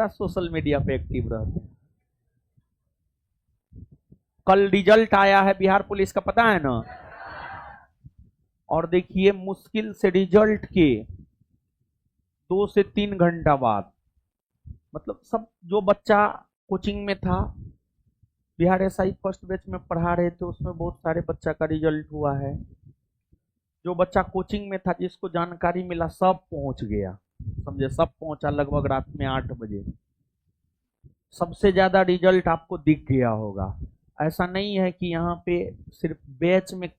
पूरा social media पे active रहते हैं। कल रिजल्ट आया है बिहार पुलिस का, पता है ना? और देखिए मुश्किल से रिजल्ट के 2 से 3 घंटा बाद, मतलब सब जो बच्चा कोचिंग में था, बिहार एसआई फर्स्ट बैच में पढ़ा रहे थे, उसमें बहुत सारे बच्चा का रिजल्ट हुआ है। जो बच्चा कोचिंग में था, जिसको जानकारी मिला, सब पहुंच गया, समझे, सब पहुंचा लगभग रात में 8 बजे। सबसे ज्यादा रिजल्ट आपको दिख गया होगा। ऐसा नहीं है कि यहाँ पे सिर्फ बैच में,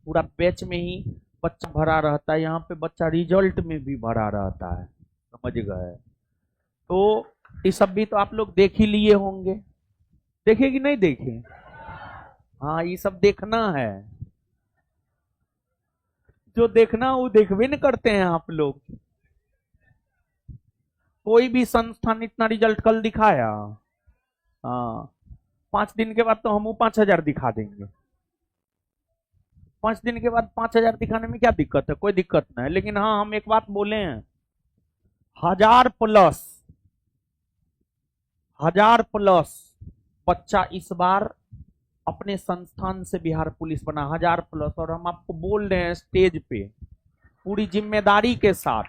पूरा बैच में ही बच्चा भरा रहता है, यहाँ पे बच्चा रिजल्ट में भी भरा रहता है, समझ गए? तो ये सब भी तो आप लोग देख ही लिए होंगे, देखे कि नहीं देखे? हाँ, ये सब देखना है, जो देखना वो देखबे न करते हैं आप लोग। कोई भी संस्थान इतना रिजल्ट कल दिखाया? हाँ, 5 दिन के बाद तो हम 5,000 दिखा देंगे। 5 दिन के बाद 5,000 दिखाने में क्या दिक्कत है? कोई दिक्कत नहीं है। लेकिन हाँ, हम एक बात बोले हैं, 1,000+ बच्चा इस बार अपने संस्थान से बिहार पुलिस बना, 1,000+। और हम आपको बोल रहे हैं स्टेज पे पूरी जिम्मेदारी के साथ,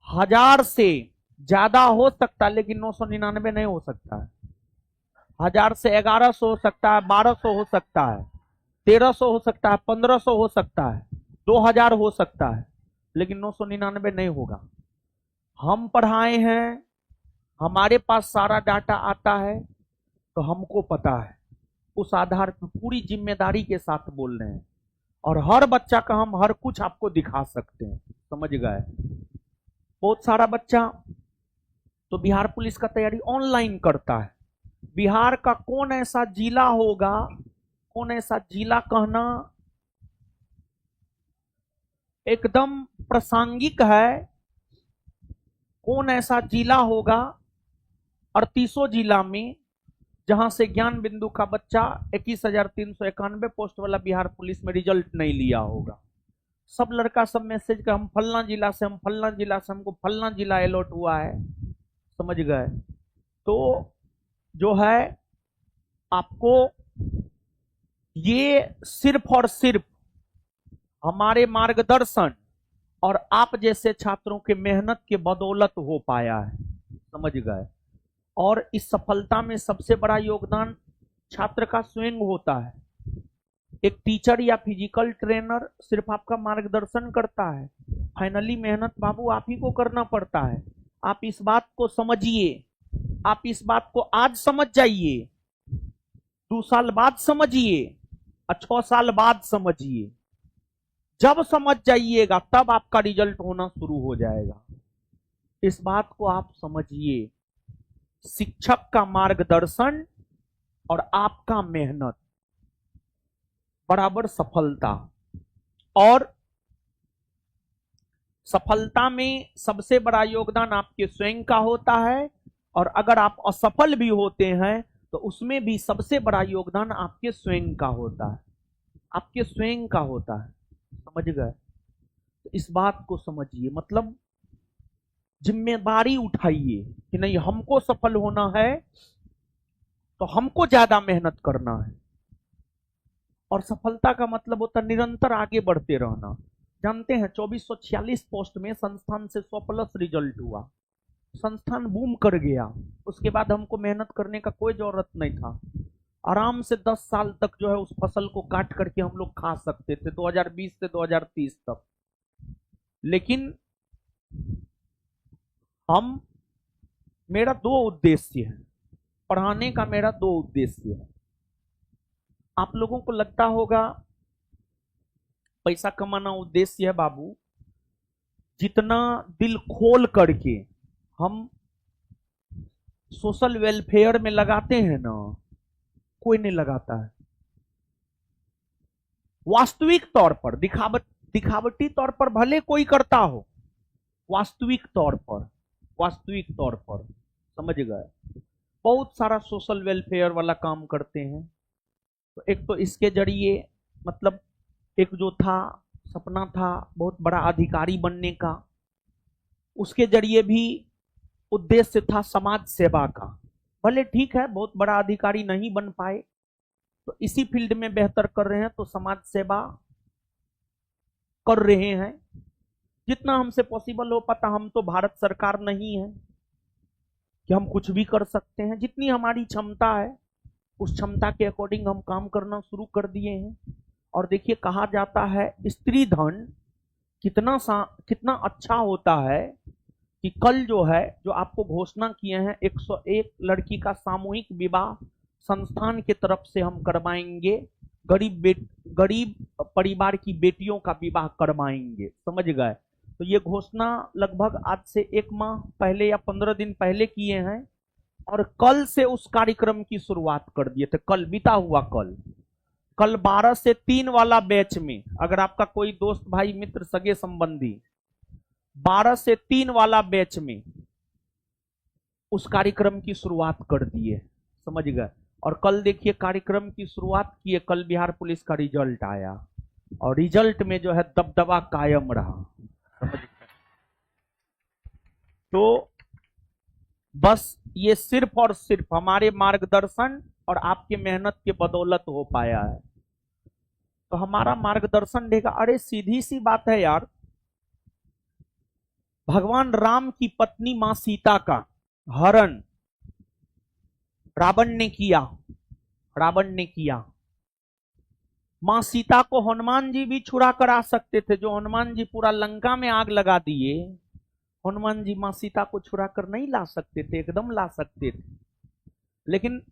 1,000 से ज्यादा हो सकता है, लेकिन 999 नहीं हो सकता है। 1,000 से 1,100 हो सकता है, 1,200 हो सकता है, 1,300 हो सकता है, 1,500 हो सकता है, 2,000 हो सकता है, लेकिन 999 नहीं होगा। हम पढ़ाए हैं, हमारे पास सारा डाटा आता है, तो हमको पता है, उस आधार पर पूरी जिम्मेदारी के साथ बोल रहे हैं। और हर बच्चा का हम हर कुछ आपको दिखा सकते हैं, समझ गए? बहुत सारा बच्चा तो बिहार पुलिस का तैयारी ऑनलाइन करता है। बिहार का कौन ऐसा जिला होगा, कौन ऐसा जिला कहना एकदम प्रासंगिक है, कौन ऐसा जिला होगा 38 जिला में जहां से ज्ञान बिंदु का बच्चा 21,391 पोस्ट वाला बिहार पुलिस में रिजल्ट नहीं लिया होगा? सब लड़का सब मैसेज का, हम फलना जिला से, हम फलना जिला से, हमको फलना जिला अलॉट हुआ है, समझ गए? तो जो है आपको ये सिर्फ और सिर्फ हमारे मार्गदर्शन और आप जैसे छात्रों के मेहनत के बदौलत हो पाया है, समझ गए? और इस सफलता में सबसे बड़ा योगदान छात्र का स्वयं होता है। एक टीचर या फिजिकल ट्रेनर सिर्फ आपका मार्गदर्शन करता है, फाइनली मेहनत बाबू आप ही को करना पड़ता है। आप इस बात को समझिए, आप इस बात को आज समझ जाइए, 2 साल बाद समझिए और 6 साल बाद समझिए। जब समझ जाइएगा तब आपका रिजल्ट होना शुरू हो जाएगा। इस बात को आप समझिए, शिक्षक का मार्गदर्शन और आपका मेहनत बराबर सफलता। और सफलता में सबसे बड़ा योगदान आपके स्वयं का होता है, और अगर आप असफल भी होते हैं तो उसमें भी सबसे बड़ा योगदान आपके स्वयं का होता है, आपके स्वयं का होता है, समझ गए? तो इस बात को समझिए, मतलब जिम्मेदारी उठाइए कि नहीं, हमको सफल होना है तो हमको ज्यादा मेहनत करना है। और सफलता का मतलब होता है निरंतर आगे बढ़ते रहना। जानते हैं 2446 पोस्ट में संस्थान से 100+ रिजल्ट हुआ, संस्थान बूम कर गया। उसके बाद हमको मेहनत करने का कोई जरूरत नहीं था, आराम से 10 साल तक जो है उस फसल को काट करके हम लोग खा सकते थे, 2020 से 2030 तक। लेकिन हम, मेरा 2 उद्देश्य है पढ़ाने का, मेरा 2 उद्देश्य है। आप लोगों को लगता होगा पैसा कमाना उद्देश्य है बाबू, जितना दिल खोल करके हम सोशल वेलफेयर में लगाते हैं ना, कोई नहीं लगाता है। वास्तविक तौर पर, दिखावटी तौर पर भले कोई करता हो, वास्तविक तौर पर, वास्तविक तौर पर, समझ गए? बहुत सारा सोशल वेलफेयर वाला काम करते हैं। तो एक तो इसके जरिए, मतलब एक जो था सपना था बहुत बड़ा अधिकारी बनने का, उसके जरिए भी उद्देश्य था समाज सेवा का। भले ठीक है, बहुत बड़ा अधिकारी नहीं बन पाए तो इसी फील्ड में बेहतर कर रहे हैं, तो समाज सेवा कर रहे हैं जितना हमसे पॉसिबल हो पाता। हम तो भारत सरकार नहीं है कि हम कुछ भी कर सकते हैं। जितनी हमारी क्षमता है उस क्षमता के अकॉर्डिंग हम काम करना शुरू कर दिए हैं। और देखिए, कहा जाता है स्त्री धन कितना अच्छा होता है कि कल जो है, जो आपको घोषणा किए हैं 101 लड़की का सामूहिक विवाह संस्थान के तरफ से हम करवाएंगे। गरीब परिवार की बेटियों का विवाह करवाएंगे, समझ गए। तो ये घोषणा लगभग आज से 1 माह पहले या 15 दिन पहले किए हैं और कल से उस कार्यक्रम की शुरुआत कर दिए थे। कल बीता हुआ कल 12 से 3 वाला बैच में, अगर आपका कोई दोस्त भाई मित्र सगे संबंधी 12 से 3 वाला बैच में उस कार्यक्रम की शुरुआत कर दिए, समझ गए। और कल देखिए कार्यक्रम की शुरुआत किए, कल बिहार पुलिस का रिजल्ट आया और रिजल्ट में जो है दबदबा कायम रहा, समझ गए। तो बस ये सिर्फ और सिर्फ हमारे मार्गदर्शन और आपके मेहनत के बदौलत हो पाया है। तो हमारा मार्गदर्शन देगा। अरे सीधी सी बात है यार, भगवान राम की पत्नी मां सीता का हरण रावण ने किया। मां सीता को हनुमान जी भी छुड़ा कर आ सकते थे। जो हनुमान जी पूरा लंका में आग लगा दिए, हनुमान जी मां सीता को छुड़ा कर नहीं ला सकते थे, एकदम ला सकते थे। लेकिन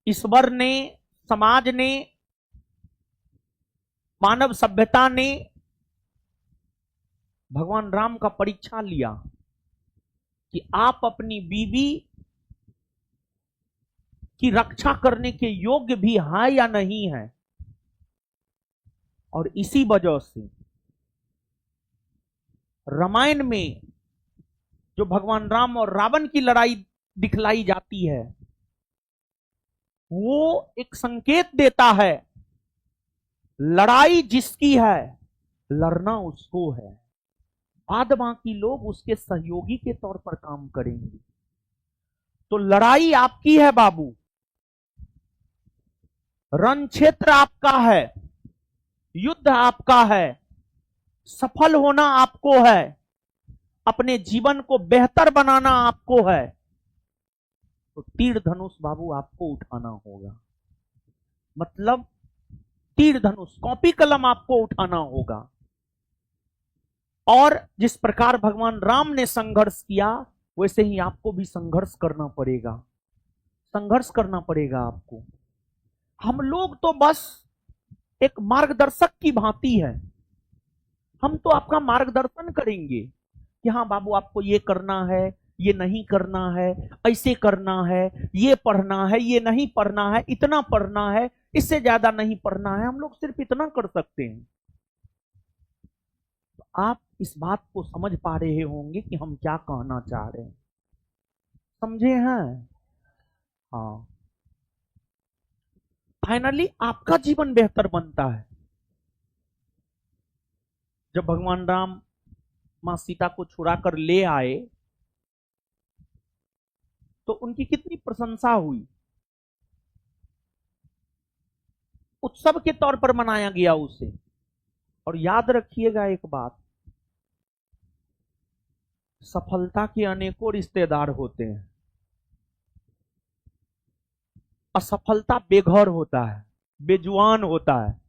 ईश्वर ने, समाज ने, मानव सभ्यता ने भगवान राम का परीक्षा लिया कि आप अपनी बीवी की रक्षा करने के योग्य भी हैं या नहीं है। और इसी वजह से रामायण में जो भगवान राम और रावण की लड़ाई दिखलाई जाती है, वो एक संकेत देता है लड़ाई जिसकी है लड़ना उसको है, बाद बाकी लोग उसके सहयोगी के तौर पर काम करेंगे। तो लड़ाई आपकी है बाबू, रण क्षेत्र आपका है, युद्ध आपका है, सफल होना आपको है, अपने जीवन को बेहतर बनाना आपको है। तो तीर धनुष बाबू आपको उठाना होगा। मतलब तीर धनुष, कॉपी कलम आपको उठाना होगा। और जिस प्रकार भगवान राम ने संघर्ष किया, वैसे ही आपको भी संघर्ष करना पड़ेगा। संघर्ष करना पड़ेगा आपको। हम लोग तो बस एक मार्गदर्शक की भांति है। हम तो आपका मार्गदर्शन करेंगे कि हाँ बाबू आपको ये करना है, ये नहीं करना है, ऐसे करना है, ये पढ़ना है, ये नहीं पढ़ना है, इतना पढ़ना है, इससे ज्यादा नहीं पढ़ना है। हम लोग सिर्फ इतना कर सकते हैं। तो आप इस बात को समझ पा रहे होंगे कि हम क्या कहना चाह रहे हैं, समझे हैं? हाँ, फाइनली आपका जीवन बेहतर बनता है जब भगवान राम मां सीता को छुड़ा कर ले आए तो उनकी कितनी प्रशंसा हुई, उत्सव के तौर पर मनाया गया उसे। और याद रखिएगा एक बात, सफलता के अनेकों रिश्तेदार होते हैं, असफलता बेघर होता है, बेजुबान होता है।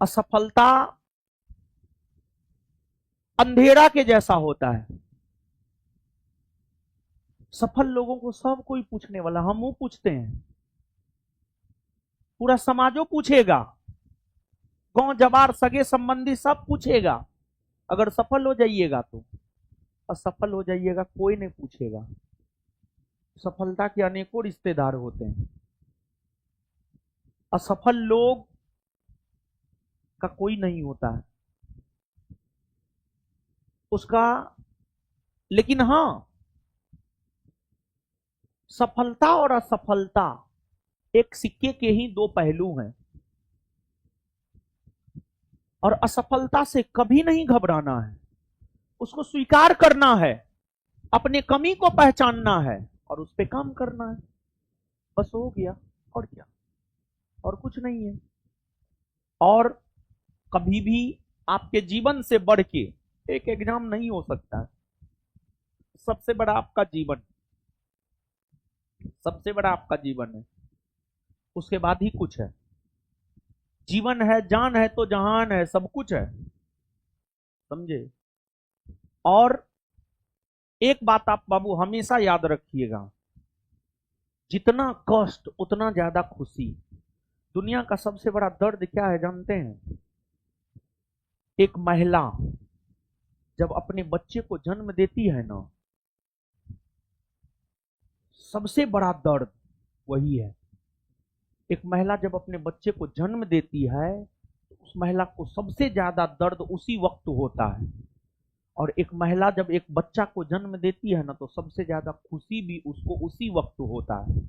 असफलता अंधेरा के जैसा होता है। सफल लोगों को सब कोई पूछने वाला, हम वो पूछते हैं, पूरा समाजो पूछेगा, गांव जवार सगे संबंधी सब पूछेगा। अगर सफल हो जाइएगा तो, असफल हो जाइएगा कोई नहीं पूछेगा। सफलता के अनेकों रिश्तेदार होते हैं, असफल लोग का कोई नहीं होता है उसका। लेकिन हां, सफलता और असफलता एक सिक्के के ही दो पहलू हैं। और असफलता से कभी नहीं घबराना है, उसको स्वीकार करना है, अपने कमी को पहचानना है और उस पर काम करना है। बस हो गया, और क्या, और कुछ नहीं है। और कभी भी आपके जीवन से बढ़ के एक एग्जाम नहीं हो सकता है। सबसे बड़ा आपका जीवन, सबसे बड़ा आपका जीवन है, उसके बाद ही कुछ है। जीवन है, जान है तो जहान है, सब कुछ है, समझे। और एक बात आप बाबू हमेशा याद रखिएगा, जितना कष्ट उतना ज्यादा खुशी। दुनिया का सबसे बड़ा दर्द क्या है जानते हैं? एक महिला जब अपने बच्चे को जन्म देती है ना, सबसे बड़ा दर्द वही है। एक महिला जब अपने बच्चे को जन्म देती है तो उस महिला को सबसे ज्यादा दर्द उसी वक्त होता है। और एक महिला जब एक बच्चा को जन्म देती है ना, तो सबसे ज्यादा खुशी भी उसको उसी वक्त होता है।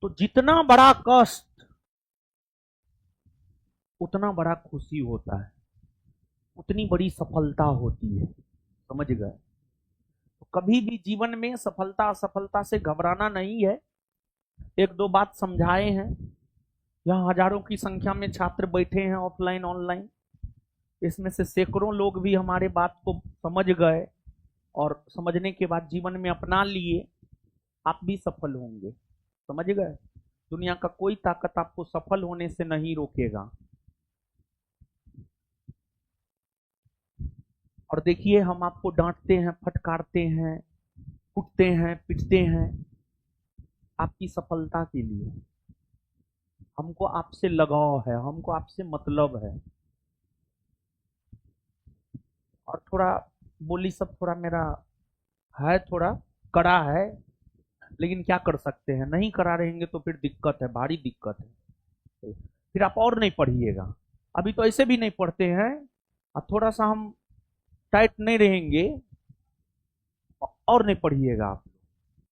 तो जितना बड़ा कष्ट उतना बड़ा खुशी होता है, उतनी बड़ी सफलता होती है, समझ गए। तो कभी भी जीवन में सफलता असफलता से घबराना नहीं है। एक दो बात समझाए हैं, यहाँ हजारों की संख्या में छात्र बैठे हैं ऑफलाइन ऑनलाइन, इसमें से सैकड़ों लोग भी हमारे बात को समझ गए और समझने के बाद जीवन में अपना लिए। आप भी सफल होंगे, समझ गए। दुनिया का कोई ताकत आपको सफल होने से नहीं रोकेगा। और देखिए, हम आपको डांटते हैं, फटकारते हैं, कुटते हैं, पिटते हैं आपकी सफलता के लिए। हमको आपसे लगाव है, हमको आपसे मतलब है। और थोड़ा बोली सब थोड़ा मेरा है, थोड़ा कड़ा है, लेकिन क्या कर सकते हैं, नहीं करा रहेंगे तो फिर दिक्कत है, भारी दिक्कत है। फिर आप और नहीं पढ़िएगा। अभी तो ऐसे भी नहीं पढ़ते हैं, अब थोड़ा सा हम टाइट नहीं रहेंगे और नहीं पढ़िएगा आप।